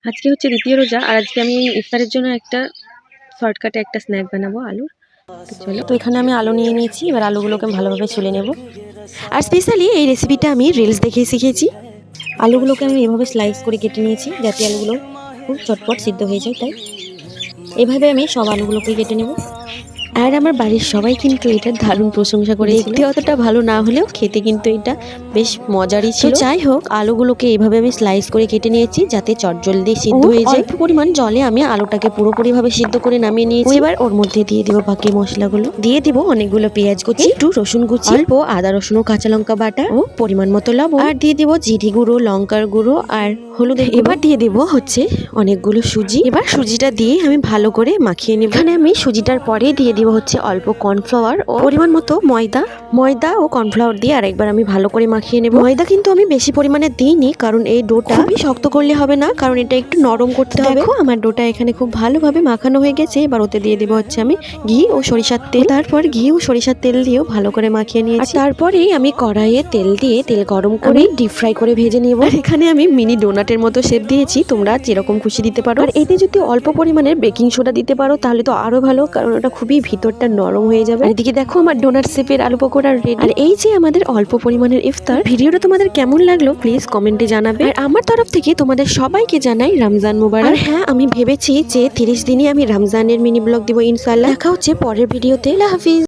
আজকে হচ্ছে দ্বিতীয় রোজা আর আজকে আমি ইফতারের জন্য একটা শর্টকাটে একটা স্ন্যাক বানাবো আলুর। তো এখানে আমি আলু নিয়ে নিয়েছি, এবার আলুগুলোকে আমি ভালোভাবে ছুলে নেব। আর স্পেশালি এই রেসিপিটা আমি রিলস দেখে শিখেছি। আলুগুলোকে আমি এভাবে স্লাইস করে কেটে নিয়েছি যাতে আলুগুলো খুব চটপট সিদ্ধ হয়ে যায়, তাই এভাবে আমি সব আলুগুলোকে কেটে নেব। আর আমার বাড়ির সবাই কিন্তু এটা দারুণ প্রশংসা করে, দেখতে অতটা ভালো না হলেও খেতে কিন্তু এটা বেশ মজারই ছিল। যাই হোক, আলুগুলোকে এইভাবে আমি স্লাইস করে কেটে নিয়েছি যাতে চটজলদি সিদ্ধ হয়ে যায়। অল্প পরিমাণ জলে আমি আলুটাকে পুরোপুরিভাবে সিদ্ধ করে নামিয়ে নিয়েছি। এবার ওর মধ্যে দিয়ে দিব বাকি মশলাগুলো, দিয়ে দিব অনেকগুলো পেঁয়াজ কুচি, একটু রসুন কুচি, অল্প আদা রসুন ও কাঁচা লঙ্কা বাটা ও পরিমাণ মতো লবণ, আর দিয়ে দিব জিরে গুঁড়ো, লঙ্কার গুঁড়ো আর হলুদ। এবার দিয়ে দেব হচ্ছে অনেকগুলো সুজি। এবার সুজিটা দিয়ে আমি ভালো করে মাখিয়ে নেব। এখানে আমি সুজিটার পরে দিয়ে দিব হচ্ছে অল্প কর্নফ্লাওয়ার ও পরিমাণ মতো ময়দা ও কর্নফ্লাওয়ার দিয়ে আরেকবার আমি ভালো করে মাখিয়ে নেব। ময়দা কিন্তু আমি বেশি পরিমাণে দিইনি, কারণ এই ডোটা খুবই শক্ত করলে হবে না, কারণ এটা একটু নরম করতে হবে। দেখো আমার ডোটা এখানে খুব ভালোভাবে মাখানো হয়ে গেছে। এবার ওতে দিয়ে দিব হচ্ছে আমি ঘি ও সরিষার তেল। তারপর ঘি ও সরিষার তেল দিয়েও ভালো করে মাখিয়ে নিয়েছি। তারপরেই আমি কড়াইয়ে তেল দিয়ে তেল গরম করে ডিপ ফ্রাই করে ভেজে নেব। এখানে আমি মিনি ডোনাটের মতো শেপ দিয়েছি, তোমরা যেরকম খুশি দিতে পারো। আর এতে যদি অল্প পরিমাণের বেকিং সোডা দিতে পারো তাহলে তো আরো ভালো, কারণ ওটা খুবই ভিতরটা নরম হয়ে যাবে। আর এদিকে দেখো আমার ডোনাট শেপের আলু পকোড়া রেডি। আর এই যে আমাদের অল্প পরিমাণের ইফতার। ভিডিওটা তোমাদের কেমন লাগলো প্লিজ কমেন্টে জানাবে। আর আমার তরফ থেকে তোমাদের সবাইকে জানাই রমজান মুবারক। আর হ্যাঁ, আমি ভেবেছি যে 30 দিনে আমি রমজানের মিনি ব্লগ দিব ইনশাআল্লাহ। দেখা হচ্ছে পরের ভিডিওতে। আল্লাহ হাফিজ।